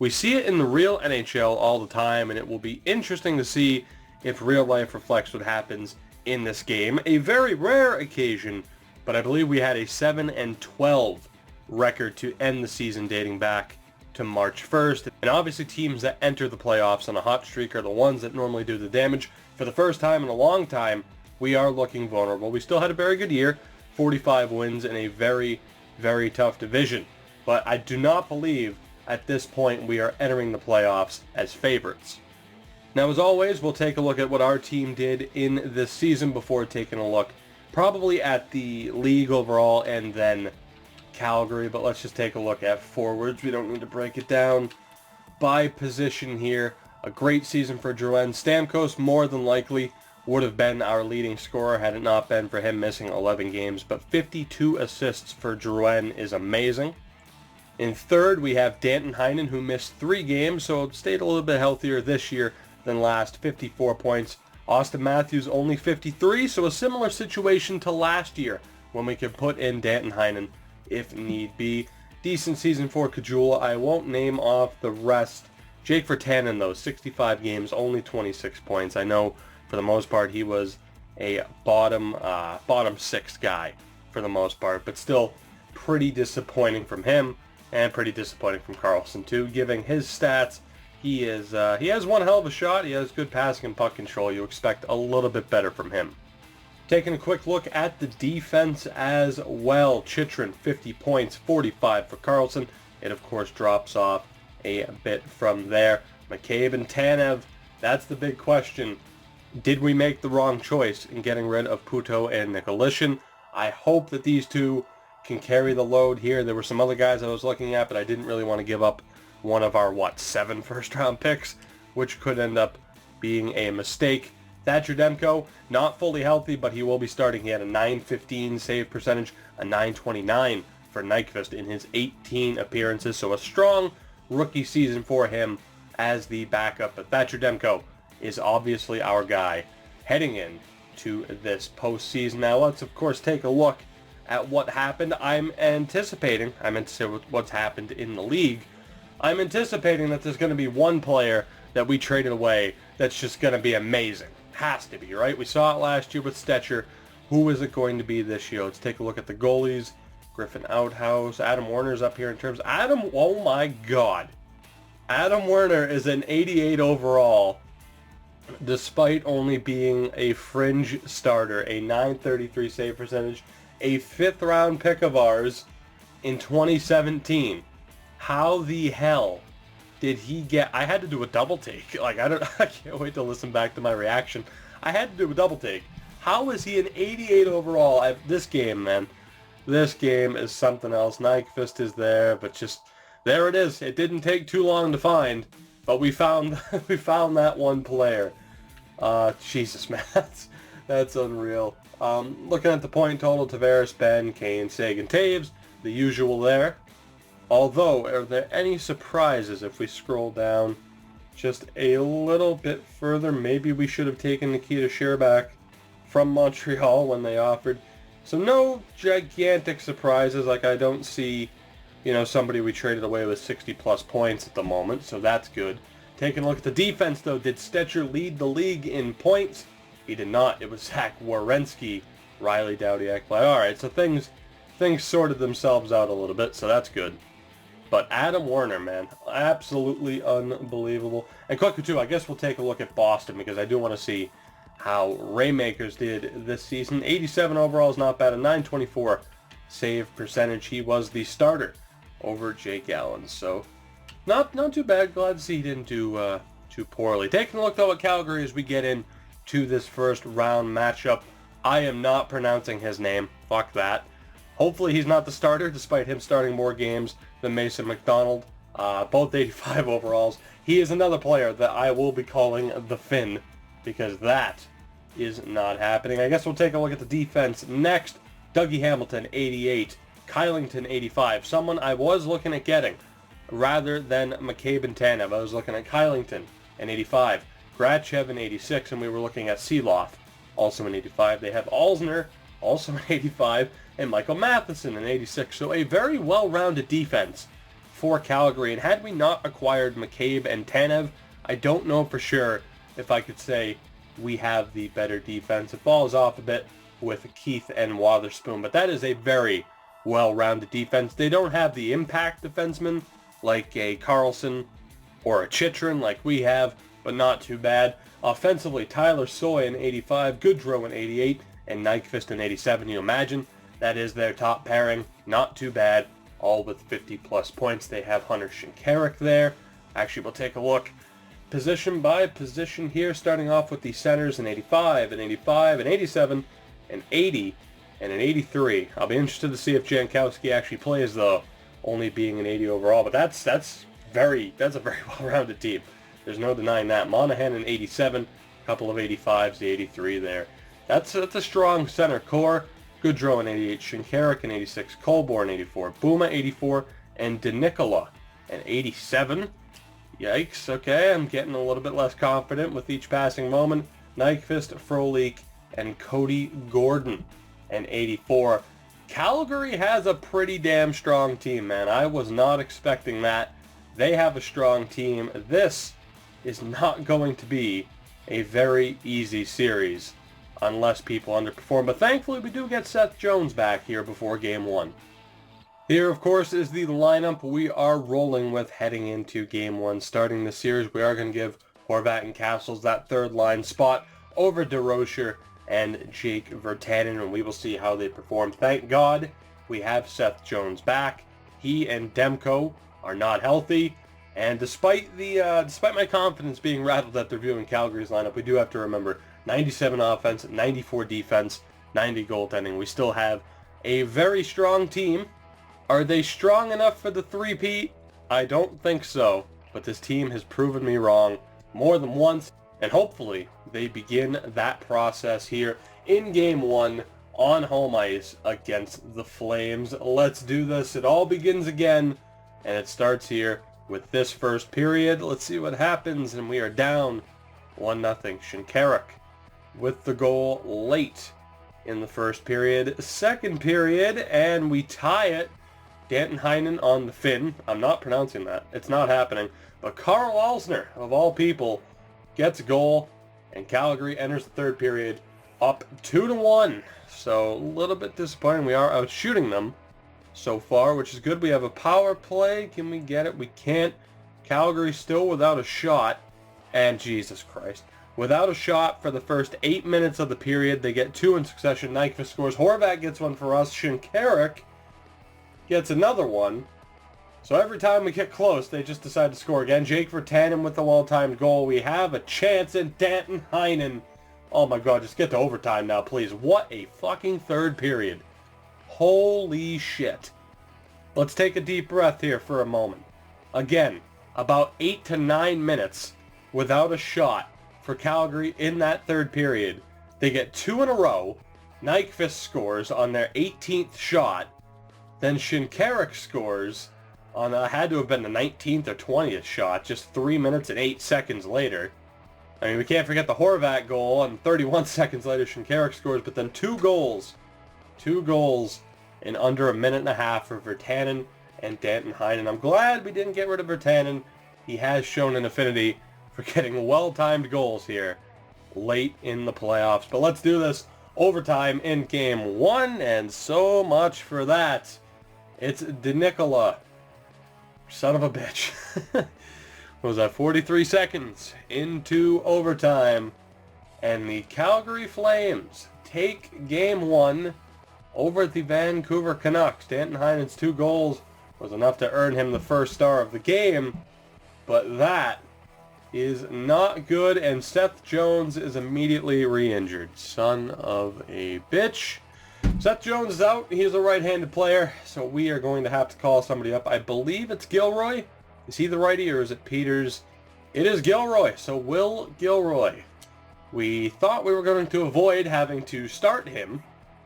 We see it in the real NHL all the time, and it will be interesting to see if real life reflects what happens in this game. A very rare occasion, but I believe we had a 7-12 record to end the season dating back to March 1st. And obviously teams that enter the playoffs on a hot streak are the ones that normally do the damage. For the first time in a long time, we are looking vulnerable. We still had a very good year, 45 wins in a very, very tough division. But I do not believe at this point we are entering the playoffs as favorites. Now, as always, we'll take a look at what our team did in this season before taking a look probably at the league overall and then Calgary. But let's just take a look at forwards. We don't need to break it down by position here. A great season for Drouin. Stamkos more than likely would have been our leading scorer had it not been for him missing 11 games. But 52 assists for Drouin is amazing. In third, we have Danton Heinen, who missed 3 games, so stayed a little bit healthier this year than last, 54 points. Austin Matthews only 53, so a similar situation to last year when we could put in Danton Heinen if need be. Decent season for Kajula. I won't name off the rest. Jake Virtanen, though, 65 games, only 26 points. I know for the most part he was a bottom 6 guy for the most part, but still pretty disappointing from him and pretty disappointing from Carlson too. Giving his stats, he has one hell of a shot. He has good passing and puck control. You expect a little bit better from him. Taking a quick look at the defense as well. Chychrun, 50 points, 45 for Carlson. It, of course, drops off a bit from there. McCabe and Tanev, that's the big question. Did we make the wrong choice in getting rid of Puto and Nicolishin? I hope that these two can carry the load here. There were some other guys I was looking at, but I didn't really want to give up one of our, 7 first-round picks, which could end up being a mistake. Thatcher Demko, not fully healthy, but he will be starting. He had a .915 save percentage, a .929 for Nyquist in his 18 appearances, so a strong rookie season for him as the backup. But Thatcher Demko is obviously our guy heading in to this postseason. Now let's, of course, take a look at what happened. I'm anticipating what's happened in the league. I'm anticipating that there's going to be one player that we traded away that's just going to be amazing. Has to be, right? We saw it last year with Stetcher. Who is it going to be this year? Let's take a look at the goalies. Griffin Outhouse. Adam Werner's up here in terms. Oh my God. Adam Werner is an 88 overall, despite only being a fringe starter, a .933 save percentage, a 5th round pick of ours in 2017. How the hell did he get... I had to do a double take. I can't wait to listen back to my reaction. I had to do a double take. How is he an 88 overall? This game, man. This game is something else. Nyquist is there, but just... There it is. It didn't take too long to find, but we found that one player. Jesus, man. That's unreal. Looking at the point total, Tavares, Ben, Kane, Sagan, Taves, the usual there. Although, are there any surprises if we scroll down just a little bit further? Maybe we should have taken Nikita Sherbak from Montreal when they offered. So no gigantic surprises. I don't see, somebody we traded away with 60-plus points at the moment, so that's good. Taking a look at the defense, though, did Stetcher lead the league in points? He did not. It was Zach Werenski, Riley Dowdy, Ekblad. All right, so things sorted themselves out a little bit, so that's good. But Adam Werner, man, absolutely unbelievable. And quickly, too, I guess we'll take a look at Boston because I do want to see how Raymakers did this season. 87 overall is not bad. A .924 save percentage. He was the starter over Jake Allen. So not too bad. Glad to see he didn't do too poorly. Taking a look, though, at Calgary as we get into this first round matchup. I am not pronouncing his name. Fuck that. Hopefully he's not the starter, despite him starting more games than Mason McDonald. Both 85 overalls. He is another player that I will be calling the Finn, because that is not happening. I guess we'll take a look at the defense next. Dougie Hamilton, 88. Kylington, 85. Someone I was looking at getting, rather than McCabe and Tanev. I was looking at Kylington, an 85. Grachev, an 86, and we were looking at Seeloff, also an 85. They have Alzner, also an 85, and Michael Matheson, an 86. So a very well-rounded defense for Calgary. And had we not acquired McCabe and Tanev, I don't know for sure if I could say we have the better defense. It falls off a bit with Keith and Wotherspoon, but that is a very well-rounded defense. They don't have the impact defensemen like a Carlson or a Chychrun like we have, but not too bad. Offensively, Tyler Soy in 85, Goodrow in 88, and Nyquist in 87. You imagine that is their top pairing. Not too bad, all with 50-plus points. They have Hunter Shinkaruk there. Actually, we'll take a look position by position here, starting off with the centers in 85, and 85, and 87, and 80, and an 83. I'll be interested to see if Jankowski actually plays, though, only being an 80 overall. But that's a very well-rounded team. There's no denying that. Monahan in 87, a couple of 85s, the 83 there. That's a strong center core. Goodrow in 88, Shinkaruk in 86, Colborne 84, Bouma 84, and DeNicola in 87. Yikes, okay, I'm getting a little bit less confident with each passing moment. Nyquist, Frolik, and Cody Gordon in 84. Calgary has a pretty damn strong team, man. I was not expecting that. They have a strong team. This is not going to be a very easy series unless people underperform. But thankfully, we do get Seth Jones back here before Game 1. Here, of course, is the lineup we are rolling with heading into Game 1. Starting the series, we are going to give Horvat and Castles that third line spot over DeRocher and Jake Virtanen, and we will see how they perform. Thank God we have Seth Jones back. He and Demko are not healthy, and despite my confidence being rattled at reviewing Calgary's lineup, we do have to remember 97 offense, 94 defense, 90 goaltending. We still have a very strong team. Are they strong enough for the three-peat? I don't think so, but this team has proven me wrong more than once, and hopefully they begin that process here in Game 1 on home ice against the Flames. Let's do this. It all begins again, and it starts here with this first period. Let's see what happens, and we are down 1-0. Shinkaruk with the goal late in the first period. Second period, and we tie it. Danton Heinen on the fin. I'm not pronouncing that. It's not happening. But Carl Alsner, of all people, gets a goal, and Calgary enters the third period up 2-1. So a little bit disappointing. We are out shooting them so far, which is good. We have a power play. Can we get it? We can't. Calgary still without a shot. And Jesus Christ. Without a shot for the first 8 minutes of the period. They get two in succession. Nyquist scores. Horvat gets one for us. Shinkaruk gets another one. So every time we get close, they just decide to score again. Jake Virtanen with the well-timed goal. We have a chance, and Danton Heinen. Oh my God, just get to overtime now, please. What a fucking third period. Holy shit. Let's take a deep breath here for a moment. Again, about 8 to 9 minutes without a shot for Calgary in that third period. They get two in a row. Nyquist scores on their 18th shot. Then Shinkaruk scores on, had to have been the 19th or 20th shot, just 3 minutes and 8 seconds later. I mean, we can't forget the Horvat goal, and 31 seconds later Shinkaruk scores, but then two goals in under a minute and a half for Virtanen and Danton Heinen. I'm glad we didn't get rid of Virtanen. He has shown an affinity for getting well-timed goals here late in the playoffs. But let's do this. Overtime in Game 1, and so much for that. It's DeNicola. Son of a bitch. What was that, 43 seconds into overtime. And the Calgary Flames take Game 1 over the Vancouver Canucks. Danton Heinen's 2 goals was enough to earn him the first star of the game. But that is not good, and Seth Jones is immediately re-injured. Son of a bitch. Seth Jones is out. He is a right-handed player, so we are going to have to call somebody up. I believe it's Gilroy. Is he the righty, or is it Peters? It is Gilroy, so Will Gilroy. We thought we were going to avoid having to start him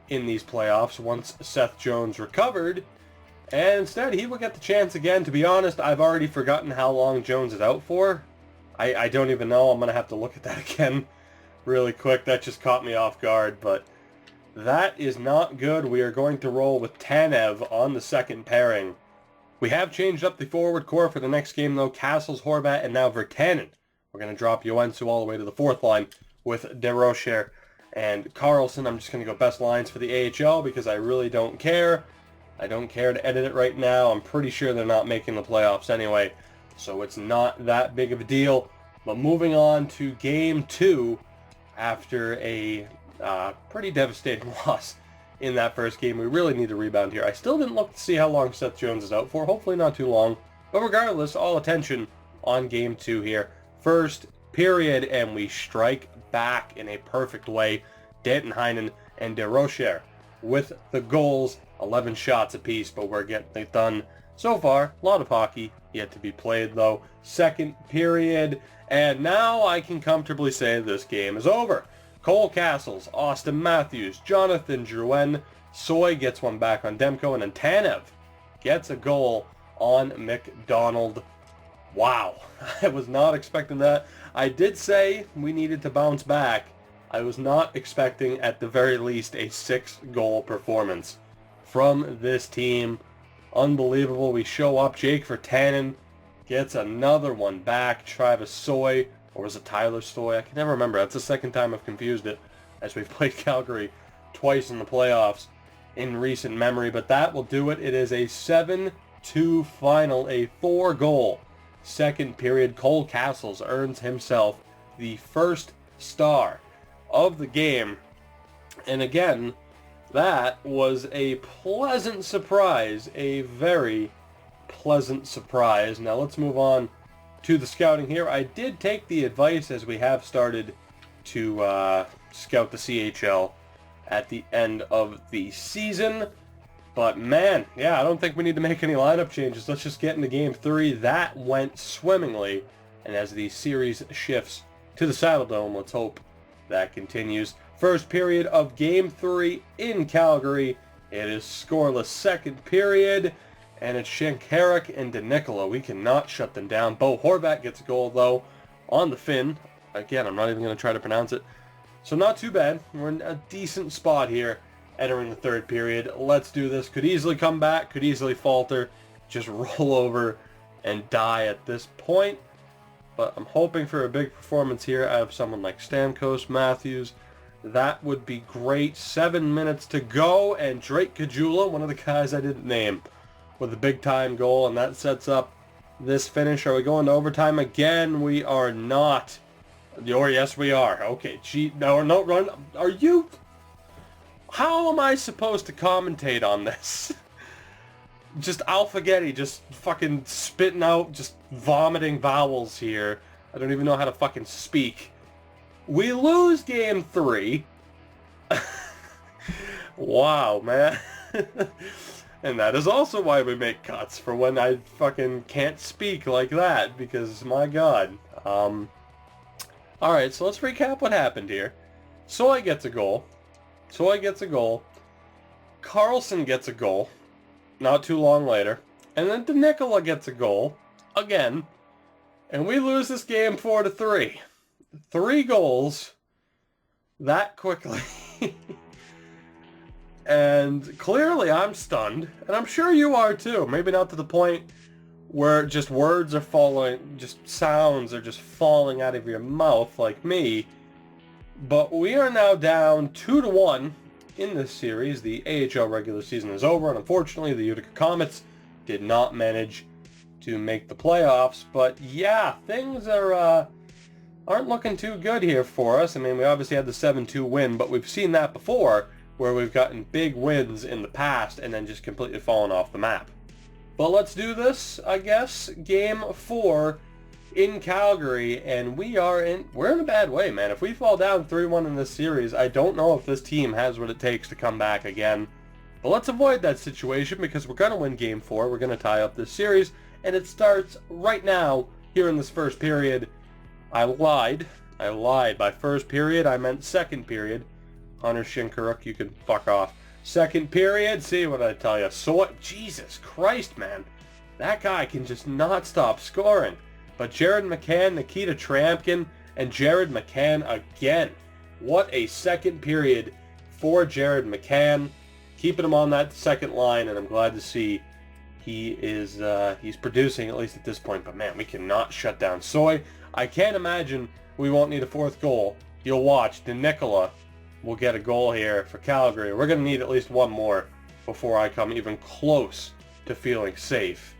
in these playoffs once Seth Jones recovered, and instead he will get the chance again. To be honest, I've already forgotten how long Jones is out for. I don't even know. I'm going to have to look at that again really quick. That just caught me off guard, but that is not good. We are going to roll with Tanev on the second pairing We have changed up the forward core for the next game, though. Castles, Horvat, and now Virtanen. We're going to drop Joensuu all the way to the fourth line with DeRocher and Carlson. I'm just going to go best lines for the AHL because I really don't care. I don't care to edit it right now. I'm pretty sure they're not making the playoffs anyway, so it's not that big of a deal. But moving on to Game 2 after a pretty devastating loss in that first game. We really need to rebound here. I still didn't look to see how long Seth Jones is out for. Hopefully not too long. But regardless, all attention on Game 2 here. First period, and we strike back in a perfect way. Danton Heinen and DeRocher with the goals. 11 shots apiece, but we're getting it done so far. A lot of hockey yet to be played, though. Second period, and now I can comfortably say this game is over. Cole Castles, Austin Matthews, Jonathan Drouin, Soy gets one back on Demko, and then Tanev gets a goal on McDonald. Wow, I was not expecting that. I did say we needed to bounce back. I was not expecting, at the very least, a 6-goal performance from this team. Unbelievable. We show up. Jake Virtanen gets another one back. Travis Soy, or was it Tyler Soy? I can never remember. That's the second time I've confused it, as we've played Calgary twice in the playoffs in recent memory. But that will do it. It is a 7-2 final, a 4-goal second period. Cole Castles earns himself the first star of the game. And again, that was a pleasant surprise, a very pleasant surprise. Now let's move on to the scouting here. I did take the advice, as we have started to scout the CHL at the end of the season. But man, yeah, I don't think we need to make any lineup changes. Let's just get into Game 3. That went swimmingly. And as the series shifts to the Saddle Dome, let's hope that continues. First period of Game 3 in Calgary. It is scoreless. Second period, and it's Shankaruk and DeNicola. We cannot shut them down. Bo Horvat gets a goal, though, on the fin. Again, I'm not even going to try to pronounce it. So not too bad. We're in a decent spot here entering the third period. Let's do this. Could easily come back, could easily falter, just roll over and die at this point. But I'm hoping for a big performance here out of someone like Stamkos, Matthews. That would be great. 7 minutes to go, and Drake Caggiula, one of the guys I didn't name, with a big-time goal, and that sets up this finish. Are we going to overtime again? We are not. Or yes, we are. Okay, no, run. Are you? How am I supposed to commentate on this? Just Alphagetti, just fucking spitting out, just vomiting vowels here. I don't even know how to fucking speak. We lose Game 3. Wow, man. And that is also why we make cuts, for when I fucking can't speak like that, because, my God. Alright, so let's recap what happened here. Soy gets a goal. Carlson gets a goal. Not too long later. And then DeNicola gets a goal. Again. And we lose this game 4-3. 3 goals that quickly. And clearly I'm stunned. And I'm sure you are too. Maybe not to the point where just words are falling, just sounds are just falling out of your mouth like me. But we are now down 2-1 in this series. The AHL regular season is over, and unfortunately the Utica Comets did not manage to make the playoffs. But yeah, things are aren't looking too good here for us. I mean, we obviously had the 7-2 win, but we've seen that before, where we've gotten big wins in the past and then just completely fallen off the map. But let's do this, I guess. Game 4 in Calgary, and we're in a bad way, man. If we fall down 3-1 in this series, I don't know if this team has what it takes to come back again. But let's avoid that situation, because we're going to win Game 4. We're going to tie up this series, and it starts right now here in this first period. I lied. By first period, I meant second period. Hunter Shinkaruk, you can fuck off. Second period, see what I tell you. So, Jesus Christ, man. That guy can just not stop scoring. But Jared McCann, Nikita Trampkin, and Jared McCann again. What a second period for Jared McCann. Keeping him on that second line, and I'm glad to see he's producing, at least at this point. But man, we cannot shut down Soy. I can't imagine we won't need a fourth goal. You'll watch. DeNicola will get a goal here for Calgary. We're going to need at least one more before I come even close to feeling safe.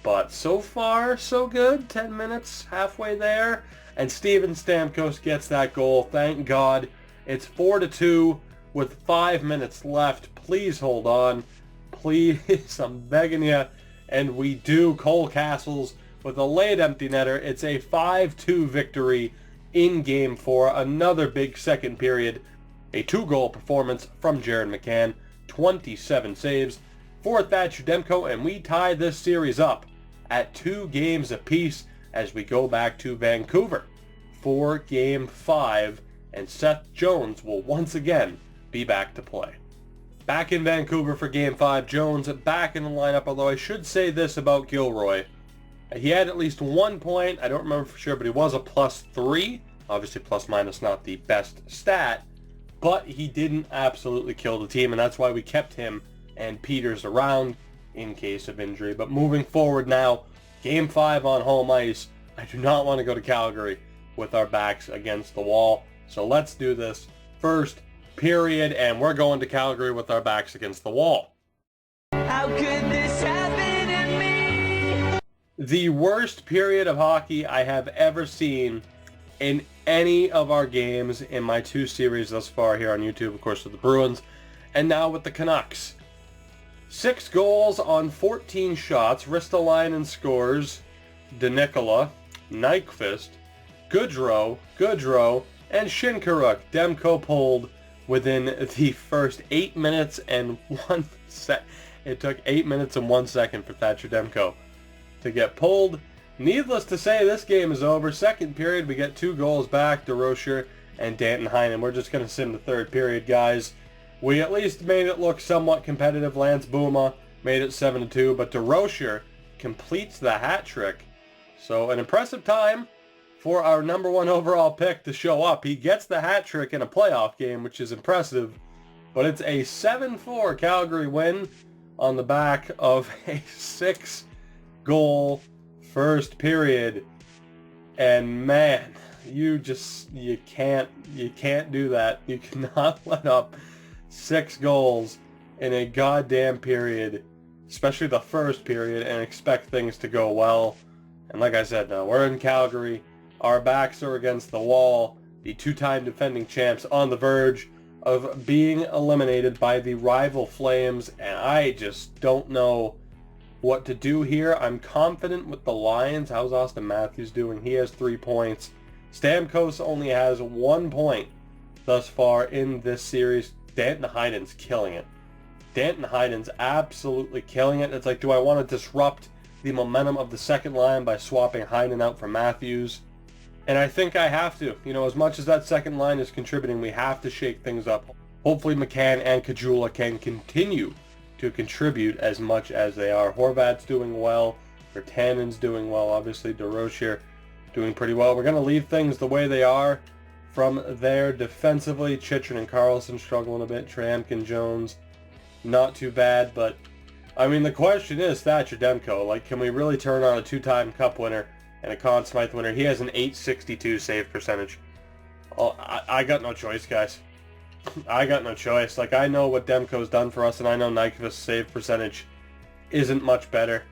But so far, so good. 10 minutes, halfway there. And Steven Stamkos gets that goal. Thank God. It's 4-2 with 5 minutes left. Please hold on. Please, I'm begging you. And we do. Cole Castles with a late empty netter. It's a 5-2 victory in Game 4. Another big second period. A 2-goal performance from Jared McCann. 27 saves for Thatcher Demko. And we tie this series up at 2 games apiece as we go back to Vancouver for Game 5. And Seth Jones will once again be back to play. Back in Vancouver for Game 5, Jones back in the lineup, although I should say this about Gilroy. He had at least 1 point, I don't remember for sure, but he was a +3. Obviously plus minus not the best stat, but he didn't absolutely kill the team, and that's why we kept him and Peters around in case of injury. But moving forward now, Game 5 on home ice. I do not want to go to Calgary with our backs against the wall, so let's do this. First period, and we're going to Calgary with our backs against the wall. How could this happen to me? The worst period of hockey I have ever seen in any of our games in my 2 series thus far here on YouTube, of course, with the Bruins, and now with the Canucks. 6 goals on 14 shots. Ristolainen scores. DeNicola, Nyquist, Goodrow, and Shinkaruk. Demko pulled within the first 8 minutes and 1 sec. It took 8 minutes and 1 second for Thatcher Demko to get pulled. Needless to say, this game is over. Second period, we get 2 goals back, DeRocher and Danton Heinen. We're just going to sit in the third period, guys. We at least made it look somewhat competitive. Lance Bouma made it 7-2, but DeRocher completes the hat trick. So an impressive time for our #1 overall pick to show up. He gets the hat trick in a playoff game, which is impressive. But it's a 7-4 Calgary win on the back of a 6-goal first period. And man, you can't do that. You cannot let up 6 goals in a goddamn period, especially the first period, and expect things to go well. And like I said, now we're in Calgary. Our backs are against the wall. The 2-time defending champs on the verge of being eliminated by the rival Flames, and I just don't know what to do here. I'm confident with the Lions. How's Austin Matthews doing? He has 3 points. Stamkos only has 1 point thus far in this series. Danton Heiden's killing it. Danton Heiden's absolutely killing it. It's like, do I want to disrupt the momentum of the second line by swapping Heinen out for Matthews? And I think I have to. You know, as much as that second line is contributing, we have to shake things up. Hopefully McCann and Kajula can continue to contribute as much as they are. Horvat's doing well. Virtanen's doing well. Obviously, DeRocher doing pretty well. We're going to leave things the way they are from there defensively. Chychrun and Carlson struggling a bit. Tramkin, Jones, not too bad. But, I mean, the question is Thatcher Demko. Like, can we really turn on a 2-time Cup winner and a Conn Smythe winner? He has an .862 save percentage. Oh, I got no choice, guys. I got no choice. Like, I know what Demko's done for us, and I know Nyquist's save percentage isn't much better.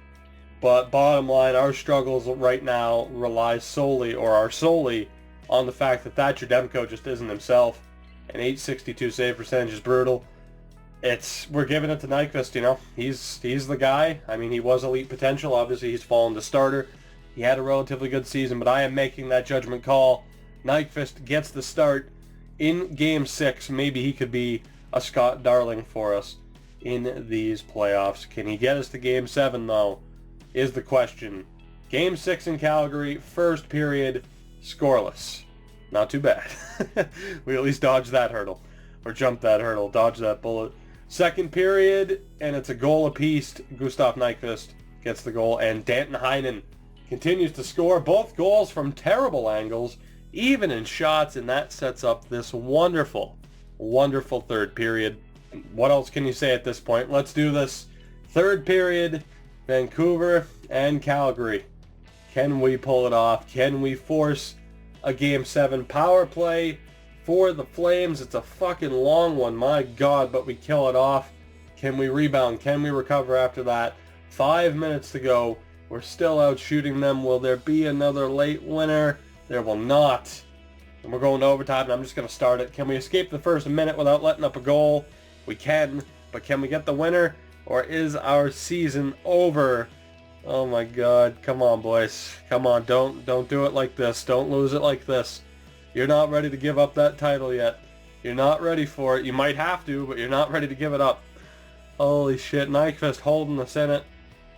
But bottom line, our struggles right now are solely on the fact that Thatcher Demko just isn't himself. An .862 save percentage is brutal. We're giving it to Nyquist, you know. He's the guy. I mean, he was elite potential. Obviously, he's fallen to starter. He had a relatively good season, but I am making that judgment call. Nyquist gets the start in Game 6. Maybe he could be a Scott Darling for us in these playoffs. Can he get us to Game 7, though, is the question. Game 6 in Calgary, first period, scoreless. Not too bad. We at least dodged that hurdle. Or jumped that hurdle, dodged that bullet. Second period, and it's a goal apiece. Gustav Nyquist gets the goal, and Danton Heinen continues to score both goals from terrible angles, even in shots, and that sets up this wonderful, wonderful third period. What else can you say at this point? Let's do this. Third period, Vancouver and Calgary. Can we pull it off? Can we force a Game 7 power play for the Flames? It's a fucking long one, my God, but we kill it off. Can we rebound? Can we recover after that? 5 minutes to go. We're still out shooting them. Will there be another late winner? There will not. And we're going to overtime, and I'm just going to start it. Can we escape the first minute without letting up a goal? We can, but can we get the winner? Or is our season over? Oh my God. Come on, boys. Come on, don't do it like this. Don't lose it like this. You're not ready to give up that title yet. You're not ready for it. You might have to, but you're not ready to give it up. Holy shit, Nyquist holding us in it.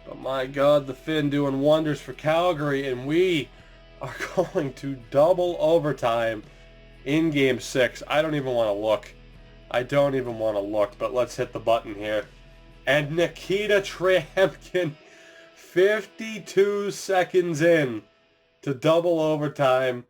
But my God, the Finn doing wonders for Calgary, and we are going to double overtime in Game 6. I don't even want to look. I don't even want to look, but let's hit the button here. And Nikita Trampkin, 52 seconds in to double overtime,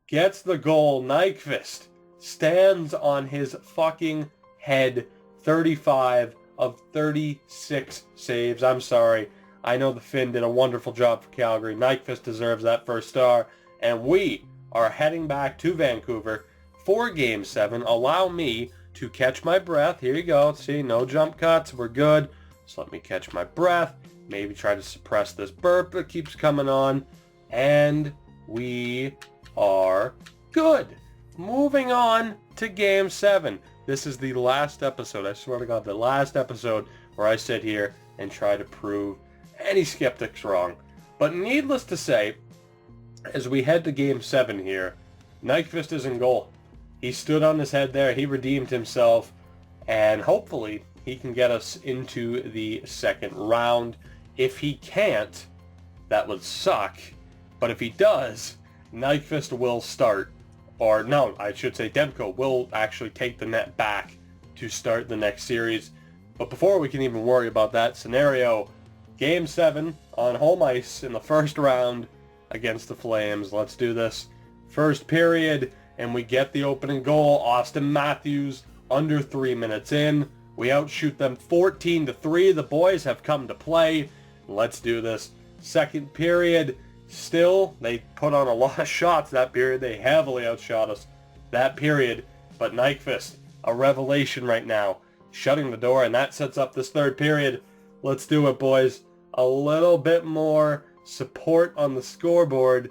gets the goal. Nyquist stands on his fucking head. 35 of 36 saves. I'm sorry. I know the Finn did a wonderful job for Calgary. Nyquist deserves that first star. And we are heading back to Vancouver for Game 7. Allow me to catch my breath. Here you go. See, no jump cuts. We're good. So let me catch my breath. Maybe try to suppress this burp that keeps coming on. And we are good. Moving on to Game 7. This is the last episode. I swear to God, the last episode where I sit here and try to prove any skeptics wrong. But needless to say, as we head to Game 7 here, Nyquist is in goal. He stood on his head there. He redeemed himself. And hopefully he can get us into the second round. If he can't, that would suck. But if he does, Nyquist will start. Or no, I should say Demko will actually take the net back to start the next series. But before we can even worry about that scenario, Game 7 on home ice in the first round against the Flames. Let's do this. First period, and we get the opening goal. Austin Matthews under 3 minutes in. We outshoot them 14-3. The boys have come to play. Let's do this. Second period, still, they put on a lot of shots that period. They heavily outshot us that period. But Nyquist, a revelation right now, shutting the door, and that sets up this third period. Let's do it, boys. A little bit more support on the scoreboard,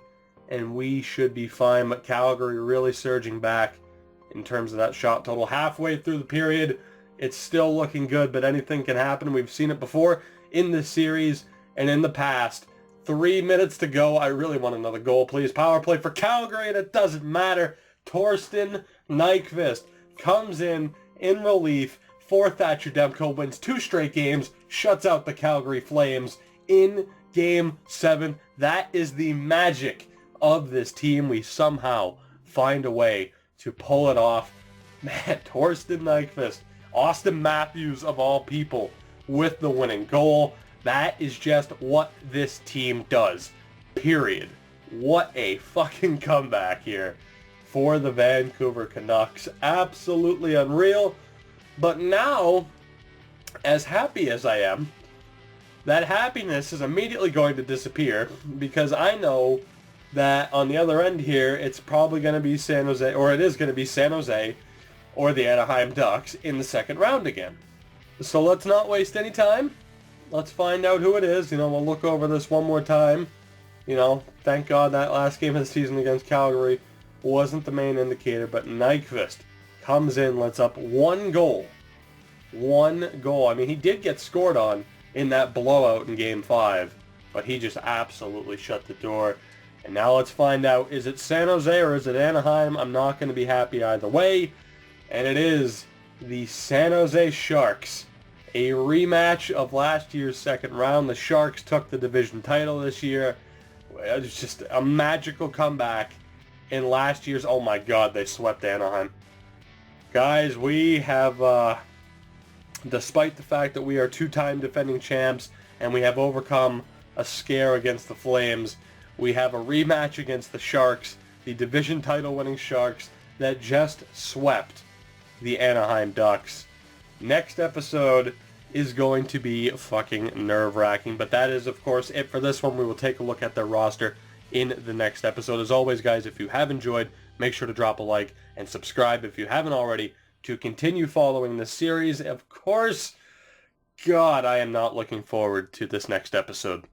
and we should be fine. But Calgary really surging back in terms of that shot total. Halfway through the period, it's still looking good, but anything can happen. We've seen it before in this series and in the past. 3 minutes to go. I really want another goal, please. Power play for Calgary, and it doesn't matter. Torsten Nyquist comes in relief for Thatcher Demko, wins 2 straight games, shuts out the Calgary Flames in Game 7. That is the magic of this team. We somehow find a way to pull it off. Man, Torsten Nyquist, Austin Matthews of all people with the winning goal. That is just what this team does, period. What a fucking comeback here for the Vancouver Canucks. Absolutely unreal. But now, as happy as I am, that happiness is immediately going to disappear because I know that on the other end here, it's probably going to be San Jose, or it is going to be San Jose or the Anaheim Ducks in the second round again. So let's not waste any time. Let's find out who it is. We'll look over this one more time. Thank God that last game of the season against Calgary wasn't the main indicator, but Nyquist comes in, lets up 1 goal. 1 goal. I mean, he did get scored on in that blowout in Game 5, but he just absolutely shut the door. And now let's find out, is it San Jose or is it Anaheim? I'm not going to be happy either way. And it is the San Jose Sharks. A rematch of last year's second round. The Sharks took the division title this year. It was just a magical comeback in last year's... Oh my God, they swept Anaheim. Guys, we have, despite the fact that we are 2-time defending champs and we have overcome a scare against the Flames, we have a rematch against the Sharks, the division title winning Sharks that just swept the Anaheim Ducks. Next episode is going to be fucking nerve-wracking. But that is, of course, it for this one. We will take a look at their roster in the next episode. As always, guys, if you have enjoyed, make sure to drop a like and subscribe if you haven't already to continue following this series. Of course, God, I am not looking forward to this next episode.